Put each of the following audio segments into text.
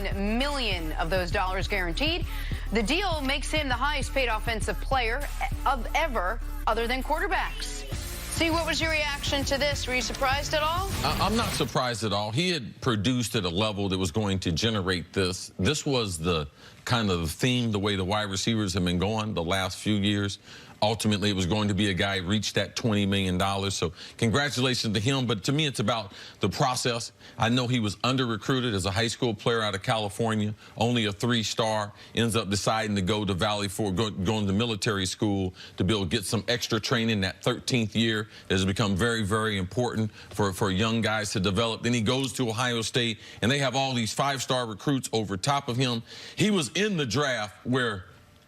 $1 million of those dollars guaranteed. The deal makes him the highest paid offensive player of ever, other than quarterbacks. See, what was your reaction to this? Were you surprised at all? I'm not surprised at all. He had produced at a level that was going to generate this. This was the kind of theme, the way the wide receivers have been going the last few years. Ultimately, it was going to be a guy who reached that $20 million. So congratulations to him. But to me, it's about the process. I know he was under-recruited as a high school player out of California, only a 3-star, ends up deciding to go to Valley Forge, going to military school to be able to get some extra training. That 13th year has become very, very important for young guys to develop. Then he goes to Ohio State, and they have all these 5-star recruits over top of him. He was in the draft where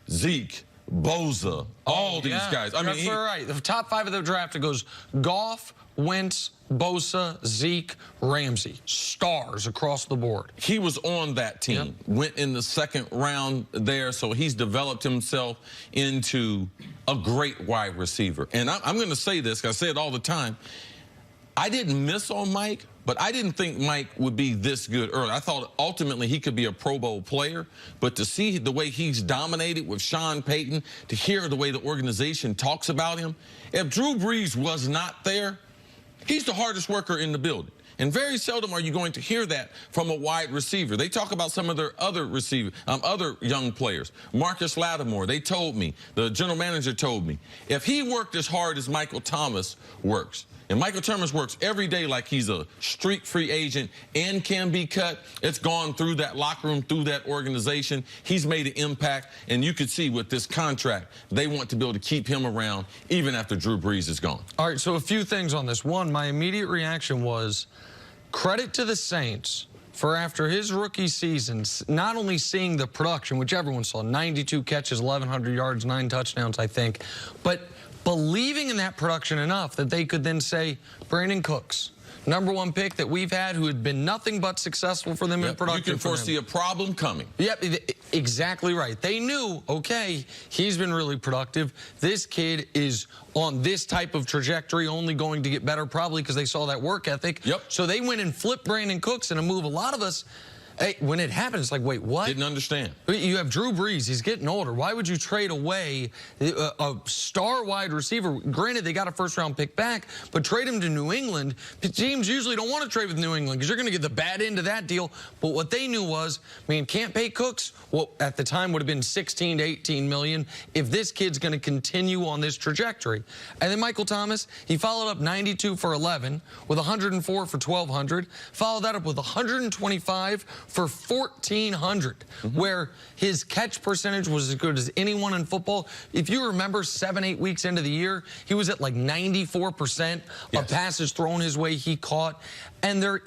Zeke, Bosa, all these guys. I mean, right. The top 5 of the draft, it goes Goff, Wentz, Bosa, Zeke, Ramsey. Stars across the board. He was on that team. Went in the 2nd round there, so he's developed himself into a great wide receiver. And I'm going to say this, because I say it all the time. I didn't miss on Mike, but I didn't think Mike would be this good early. I thought ultimately he could be a Pro Bowl player, but to see the way he's dominated with Sean Payton, to hear the way the organization talks about him, if Drew Brees was not there, he's the hardest worker in the building. And very seldom are you going to hear that from a wide receiver. They talk about some of their other other young players. Marcus Lattimore, they told me, the general manager told me, if he worked as hard as Michael Thomas works, and Michael Thomas works every day like he's a street free agent and can be cut. It's gone through that locker room, through that organization. He's made an impact, and you could see with this contract, they want to be able to keep him around even after Drew Brees is gone. All right, so a few things on this. One, my immediate reaction was credit to the Saints for, after his rookie season, not only seeing the production, which everyone saw, 92 catches, 1,100 yards, 9 touchdowns, I think, but believing in that production enough that they could then say, Brandon Cooks, #1 pick that we've had, who had been nothing but successful for them in production. You can foresee a problem coming. Yep, exactly right. They knew, okay, he's been really productive. This kid is on this type of trajectory, only going to get better, probably because they saw that work ethic. Yep. So they went and flipped Brandon Cooks in a move a lot of us, hey, when it happened, it's like, wait, what? Didn't understand. You have Drew Brees. He's getting older. Why would you trade away a star wide receiver? Granted, they got a 1st-round pick back, but trade him to New England. Teams usually don't want to trade with New England because you're going to get the bad end of that deal. But what they knew was, man, can't pay Cooks. Well, at the time would have been 16 to 18 million if this kid's going to continue on this trajectory. And then Michael Thomas, he followed up 92 for 11 with 104 for 1,200. Followed that up with 125 for 1,400, where his catch percentage was as good as anyone in football. If you remember, 7-8 weeks into the year, he was at like 94% of passes thrown his way he caught. And there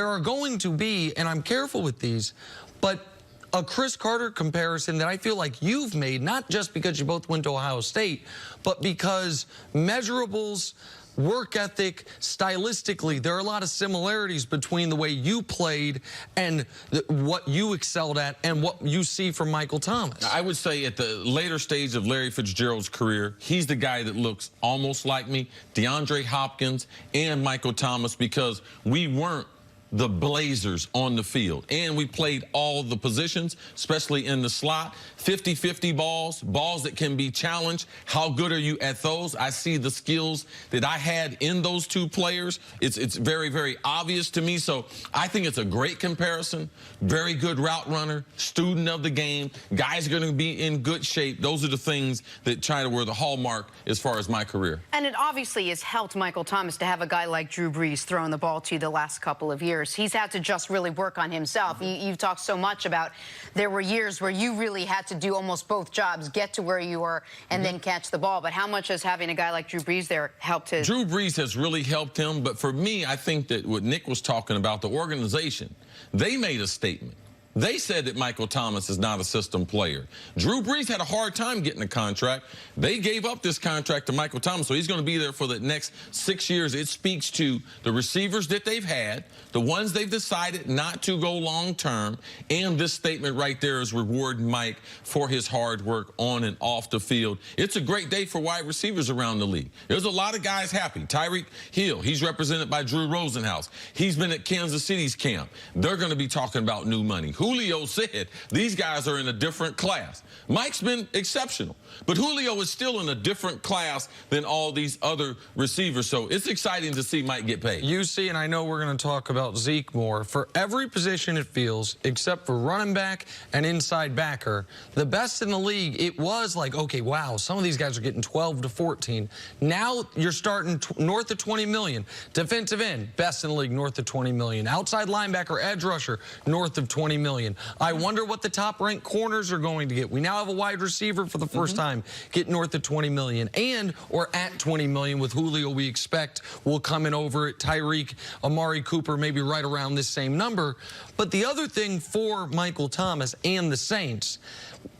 are going to be, and I'm careful with these, but a Chris Carter comparison that I feel like you've made, not just because you both went to Ohio State, but because measurables, work ethic, stylistically, there are a lot of similarities between the way you played and what you excelled at and what you see from Michael Thomas. I would say at the later stage of Larry Fitzgerald's career, he's the guy that looks almost like me, DeAndre Hopkins and Michael Thomas, because we weren't the Blazers on the field. And we played all the positions, especially in the slot. 50-50 balls that can be challenged. How good are you at those? I see the skills that I had in those two players. It's very, very obvious to me. So I think it's a great comparison. Very good route runner, student of the game. Guys are going to be in good shape. Those are the things that were the hallmark as far as my career. And it obviously has helped Michael Thomas to have a guy like Drew Brees throwing the ball to you the last couple of years. He's had to just really work on himself. You've talked so much about there were years where you really had to do almost both jobs, get to where you were and then catch the ball. But how much has having a guy like Drew Brees there helped his? Drew Brees has really helped him. But for me, I think that what Nick was talking about, the organization, they made a statement. They said that Michael Thomas is not a system player. Drew Brees had a hard time getting a contract. They gave up this contract to Michael Thomas, so he's going to be there for the next 6 years. It speaks to the receivers that they've had, the ones they've decided not to go long-term, and this statement right there is rewarding Mike for his hard work on and off the field. It's a great day for wide receivers around the league. There's a lot of guys happy. Tyreek Hill, he's represented by Drew Rosenhaus. He's been at Kansas City's camp. They're going to be talking about new money. Julio said these guys are in a different class. Mike's been exceptional, but Julio is still in a different class than all these other receivers, so it's exciting to see Mike get paid. You see, and I know we're going to talk about Zeke more, for every position it feels, except for running back and inside backer, the best in the league, it was like, okay, wow, some of these guys are getting 12 to 14. Now you're starting north of 20 million. Defensive end, best in the league, north of 20 million. Outside linebacker, edge rusher, north of 20 million. I wonder what the top-ranked corners are going to get. We now have a wide receiver for the first time get north of 20 million, and or at 20 million with Julio. We expect will come in over at Tyreek, Amari Cooper, maybe right around this same number. But the other thing for Michael Thomas and the Saints,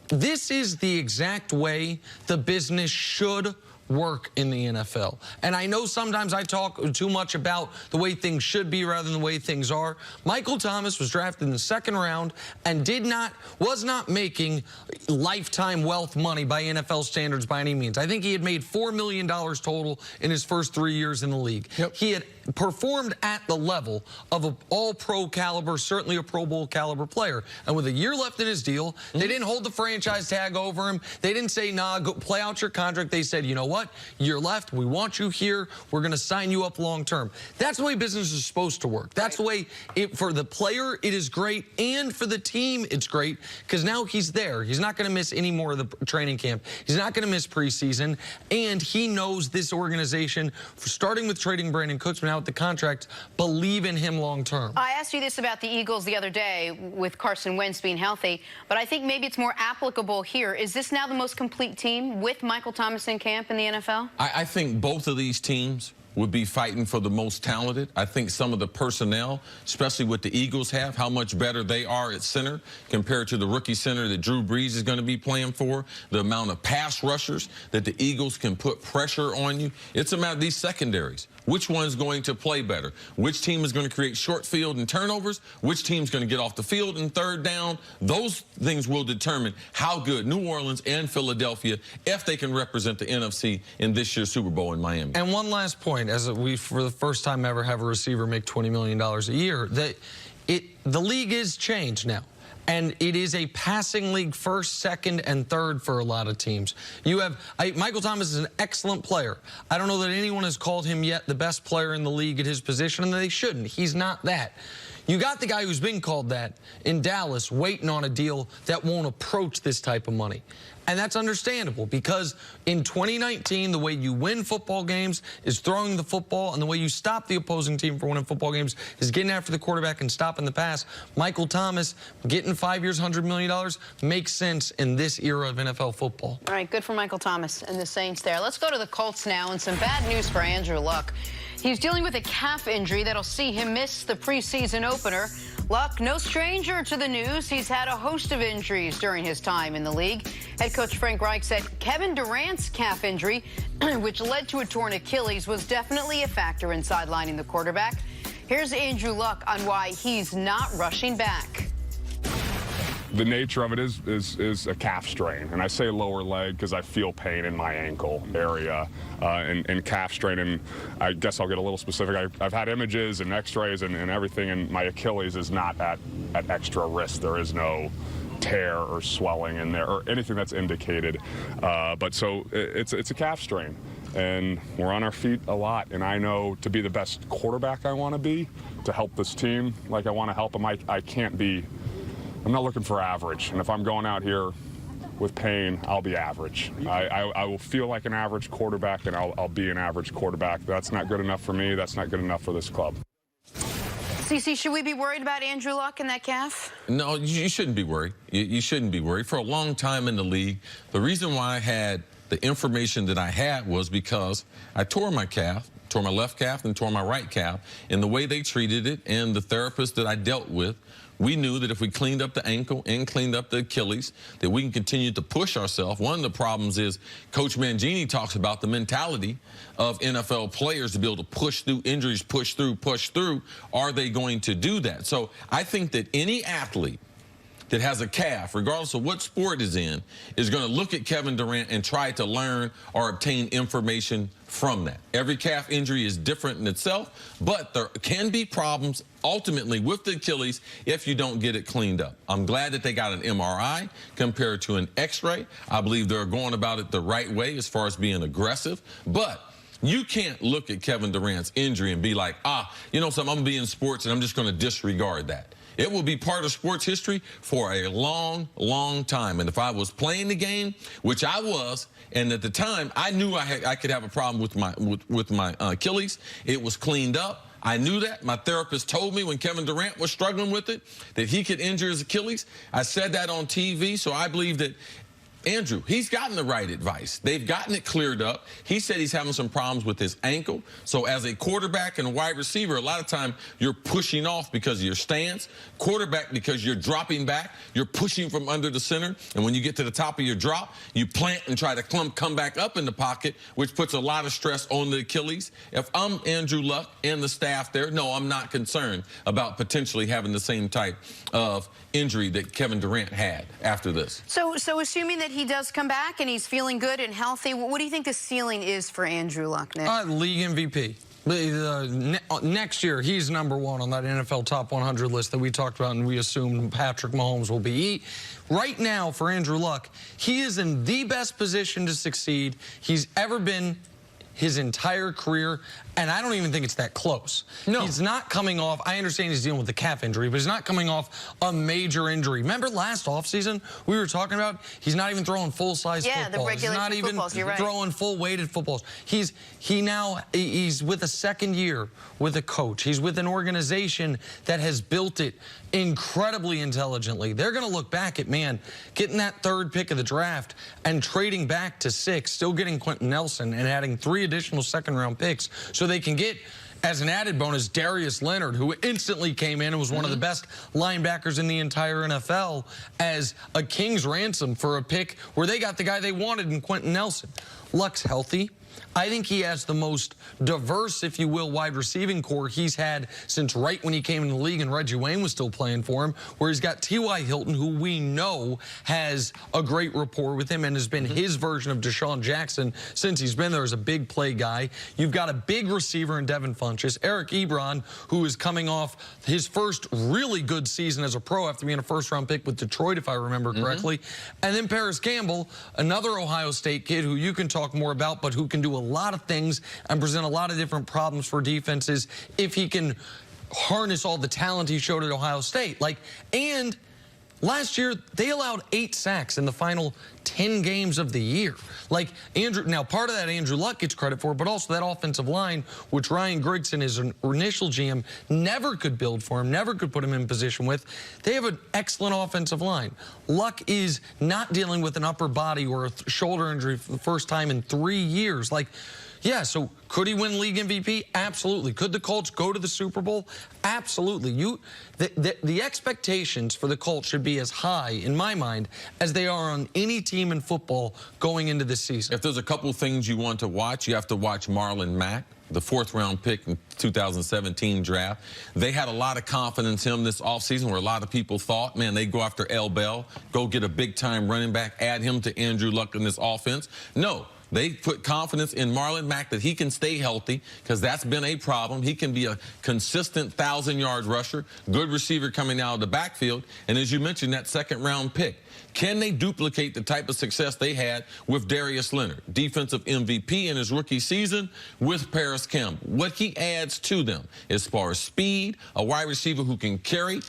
this is the exact way the business should work in the NFL. And I know sometimes I talk too much about the way things should be rather than the way things are. Michael Thomas was drafted in the second round and was not making lifetime wealth money by NFL standards by any means. I think he had made $4 million total in his first 3 years in the league. Yep. He had performed at the level of an all-pro caliber, certainly a Pro Bowl caliber player. And with a year left in his deal, they didn't hold the franchise tag over him. They didn't say, nah, go play out your contract. They said, you know what? Year left. We want you here. We're going to sign you up long term. That's the way business is supposed to work. That's the way for the player, it is great. And for the team, it's great because now he's there. He's not going to miss any more of the training camp. He's not going to miss preseason. And he knows this organization, starting with trading Brandon Cooks, but now with the contract, believe in him long term. I asked you this about the Eagles the other day with Carson Wentz being healthy, but I think maybe it's more applicable here. Is this now the most complete team with Michael Thomas in camp in the NFL? I think both of these teams would be fighting for the most talented. I think some of the personnel, especially what the Eagles have, how much better they are at center compared to the rookie center that Drew Brees is going to be playing for, the amount of pass rushers that the Eagles can put pressure on you. It's about these secondaries. Which one's going to play better? Which team is going to create short field and turnovers? Which team's going to get off the field in third down? Those things will determine how good New Orleans and Philadelphia, if they can represent the NFC in this year's Super Bowl in Miami. And one last point, as we, for the first time ever, have a receiver make $20 million a year, the league is changed now. And it is a passing league, first, second, and third for a lot of teams. You have Michael Thomas is an excellent player. I don't know that anyone has called him yet the best player in the league at his position, and they shouldn't. He's not that. You got the guy who's been called that in Dallas, waiting on a deal that won't approach this type of money. And that's understandable because in 2019, the way you win football games is throwing the football, and the way you stop the opposing team from winning football games is getting after the quarterback and stopping the pass. Michael Thomas getting 5 years, $100 million makes sense in this era of NFL football. All right, good for Michael Thomas and the Saints there. Let's go to the Colts now, and some bad news for Andrew Luck. He's dealing with a calf injury that'll see him miss the preseason opener. Luck, no stranger to the news. He's had a host of injuries during his time in the league. Head coach Frank Reich said Kevin Durant's calf injury, which led to a torn Achilles, was definitely a factor in sidelining the quarterback. Here's Andrew Luck on why he's not rushing back. The nature of it is a calf strain, and I say lower leg because I feel pain in my ankle area and calf strain, and I guess I'll get a little specific. I've had images and x-rays and everything, and my Achilles is not at extra risk. There is no tear or swelling in there or anything that's indicated, but so it's a calf strain, and we're on our feet a lot, and I know to be the best quarterback I want to be, to help this team like I want to help them, I can't be. I'm not looking for average, and if I'm going out here with pain, I'll be average. I will feel like an average quarterback, and I'll be an average quarterback. That's not good enough for me. That's not good enough for this club. CC, should we be worried about Andrew Luck and that calf? No, you shouldn't be worried. You shouldn't be worried. For a long time in the league, the reason why I had the information that I had was because I tore my calf, tore my left calf and tore my right calf, and the way they treated it and the therapist that I dealt with We knew that if we cleaned up the ankle and cleaned up the Achilles, that we can continue to push ourselves. One of the problems is Coach Mangini talks about the mentality of NFL players to be able to push through injuries, push through. Are they going to do that? So I think that any athlete that has a calf, regardless of what sport is in, is going to look at Kevin Durant and try to learn or obtain information from that. Every calf injury is different in itself, but there can be problems ultimately with the Achilles if you don't get it cleaned up. I'm glad that they got an MRI compared to an X-ray. I believe they're going about it the right way as far as being aggressive, but you can't look at Kevin Durant's injury and be like, you know something, I'm going to be in sports and I'm just going to disregard that. It will be part of sports history for a long, long time. And if I was playing the game, which I was, and at the time I knew I could have a problem with my Achilles, it was cleaned up. I knew that. My therapist told me when Kevin Durant was struggling with it that he could injure his Achilles. I said that on TV, so I believe that Andrew, he's gotten the right advice. They've gotten it cleared up. He said he's having some problems with his ankle. So as a quarterback and a wide receiver, a lot of time you're pushing off because of your stance. Quarterback because you're dropping back. You're pushing from under the center. And when you get to the top of your drop, you plant and try to come back up in the pocket, which puts a lot of stress on the Achilles. If I'm Andrew Luck and the staff there, no, I'm not concerned about potentially having the same type of injury that Kevin Durant had after this. So assuming that he does come back and he's feeling good and healthy, what do you think the ceiling is for Andrew Luck, Nick? League MVP. Next year, he's #1 on that NFL Top 100 list that we talked about, and we assume Patrick Mahomes will be. Right now, for Andrew Luck, he is in the best position to succeed he's ever been his entire career, and I don't even think it's that close. No. He's not coming off, I understand he's dealing with a calf injury, but he's not coming off a major injury. Remember last offseason we were talking about he's not even throwing full-size footballs. The regulation he's not even footballs, you're right. throwing full-weighted footballs. He's with a second year with a coach. He's with an organization that has built it incredibly intelligently. They're going to look back at, man, getting that 3rd pick of the draft and trading back to 6, still getting Quentin Nelson and adding 3 additional second-round picks so they can get, as an added bonus, Darius Leonard, who instantly came in and was one of the best linebackers in the entire NFL, as a king's ransom for a pick where they got the guy they wanted in Quentin Nelson. Luck's healthy. I think he has the most diverse, if you will, wide receiving core he's had since right when he came in the league and Reggie Wayne was still playing for him, where he's got T.Y. Hilton, who we know has a great rapport with him and has been his version of Deshaun Jackson since he's been there as a big play guy. You've got a big receiver in Devin Funchess. Eric Ebron, who is coming off his first really good season as a pro after being a first-round pick with Detroit, if I remember correctly. And then Paris Campbell, another Ohio State kid who you can talk more about, but who can do a lot of things and present a lot of different problems for defenses if he can harness all the talent he showed at Ohio State. And last year, they allowed 8 sacks in the final 10 games of the year. Andrew, now part of that Andrew Luck gets credit for, but also that offensive line, which Ryan Grigson, his initial GM, never could build for him, never could put him in position with. They have an excellent offensive line. Luck is not dealing with an upper body or a shoulder injury for the first time in 3 years. Yeah, so could he win league MVP? Absolutely. Could the Colts go to the Super Bowl? Absolutely. The expectations for the Colts should be as high, in my mind, as they are on any team in football going into this season. If there's a couple things you want to watch, you have to watch Marlon Mack, the 4th-round pick in 2017 draft. They had a lot of confidence in him this offseason, where a lot of people thought, man, they go after L. Bell, go get a big-time running back, add him to Andrew Luck in this offense. No. They put confidence in Marlon Mack that he can stay healthy, because that's been a problem. He can be a consistent 1,000-yard rusher, good receiver coming out of the backfield, and as you mentioned, that 2nd-round pick. Can they duplicate the type of success they had with Darius Leonard, defensive MVP in his rookie season, with Paris Campbell? What he adds to them as far as speed, a wide receiver who can carry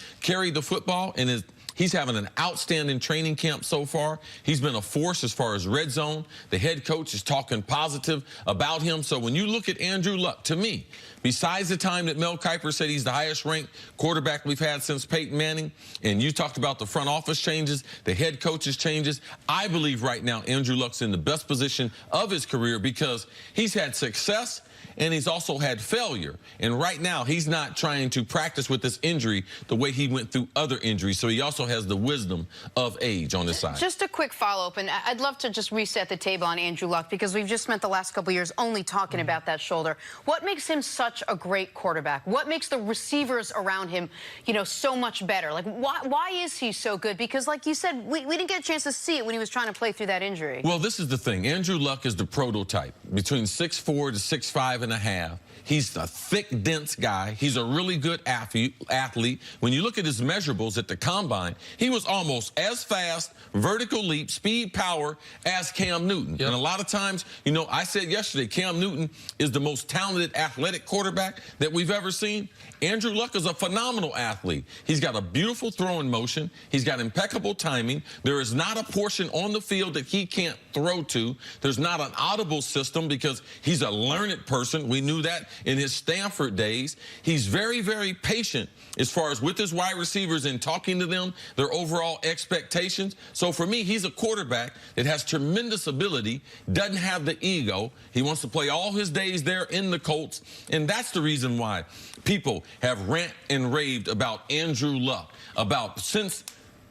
the football, and he's having an outstanding training camp so far. He's been a force as far as red zone. The head coach is talking positive about him. So when you look at Andrew Luck, to me, besides the time that Mel Kiper said he's the highest-ranked quarterback we've had since Peyton Manning, and you talked about the front office changes, the head coach's changes, I believe right now Andrew Luck's in the best position of his career because he's had success and he's also had failure. And right now, he's not trying to practice with this injury the way he went through other injuries. So he also has the wisdom of age on his side. Just a quick follow-up, and I'd love to just reset the table on Andrew Luck, because we've just spent the last couple of years only talking about that shoulder. What makes him such a great quarterback? What makes the receivers around him, you know, so much better? Like, why is he so good? Because, like you said, we didn't get a chance to see it when he was trying to play through that injury. Well, this is the thing. Andrew Luck is the prototype, between 6'4" to 6'5 and a half. He's a thick, dense guy. He's a really good athlete. When you look at his measurables at the combine, he was almost as fast, vertical leap, speed, power as Cam Newton. Yep. And a lot of times, you know, I said yesterday, Cam Newton is the most talented athletic quarterback that we've ever seen. Andrew Luck is a phenomenal athlete. He's got a beautiful throwing motion. He's got impeccable timing. There is not a portion on the field that he can't throw to. There's not an audible system because he's a learned person. We knew that in his Stanford days. He's very, very patient as far as with his wide receivers and talking to them, their overall expectations. So for me, he's a quarterback that has tremendous ability, doesn't have the ego. He wants to play all his days there in the Colts. And that's the reason why people have rant and raved about Andrew Luck, about since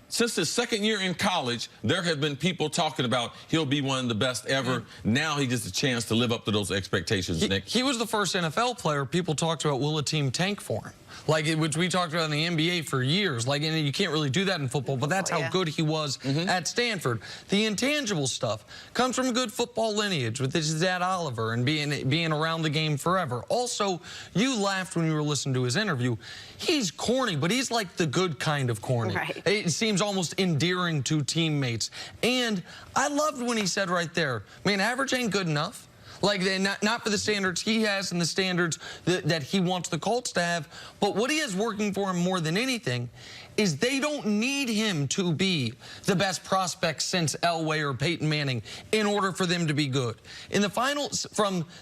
his second year in college, there have been people talking about he'll be one of the best ever. Now he gets a chance to live up to those expectations, Nick. He was the first NFL player people talked about, will a team tank for him? Like, which we talked about in the NBA for years. Like, and you can't really do that in football, but that's how good he was at Stanford. The intangible stuff comes from a good football lineage with his dad Oliver and being around the game forever. Also, you laughed when you were listening to his interview. He's corny, but he's like the good kind of corny. Right. It seems almost endearing to teammates. And I loved when he said right there, man, average ain't good enough. Like, not for the standards he has and the standards that he wants the Colts to have. But what he has working for him more than anything is they don't need him to be the best prospect since Elway or Peyton Manning in order for them to be good. In the finals,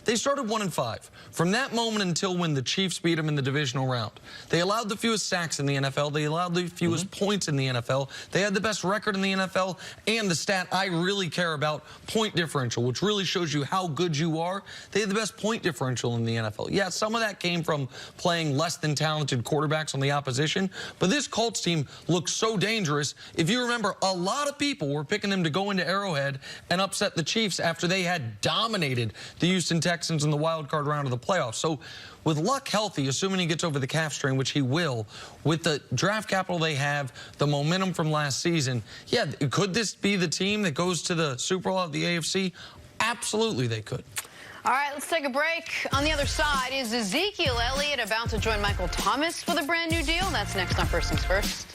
they started 1-5. From that moment until when the Chiefs beat them in the divisional round, they allowed the fewest sacks in the NFL. They allowed the fewest points in the NFL. They had the best record in the NFL. And the stat I really care about, point differential, which really shows you how good you are. They had the best point differential in the NFL. Yeah, some of that came from playing less than talented quarterbacks on the opposition, but this Colts team looks so dangerous. If you remember, a lot of people were picking them to go into Arrowhead and upset the Chiefs after they had dominated the Houston Texans in the wild card round of the playoffs. So with Luck healthy, assuming he gets over the calf strain, which he will, with the draft capital they have, the momentum from last season, yeah, could this be the team that goes to the Super Bowl of the AFC? Absolutely they could. All right, let's take a break. On the other side, is Ezekiel Elliott about to join Michael Thomas with a brand new deal? That's next on First Things First.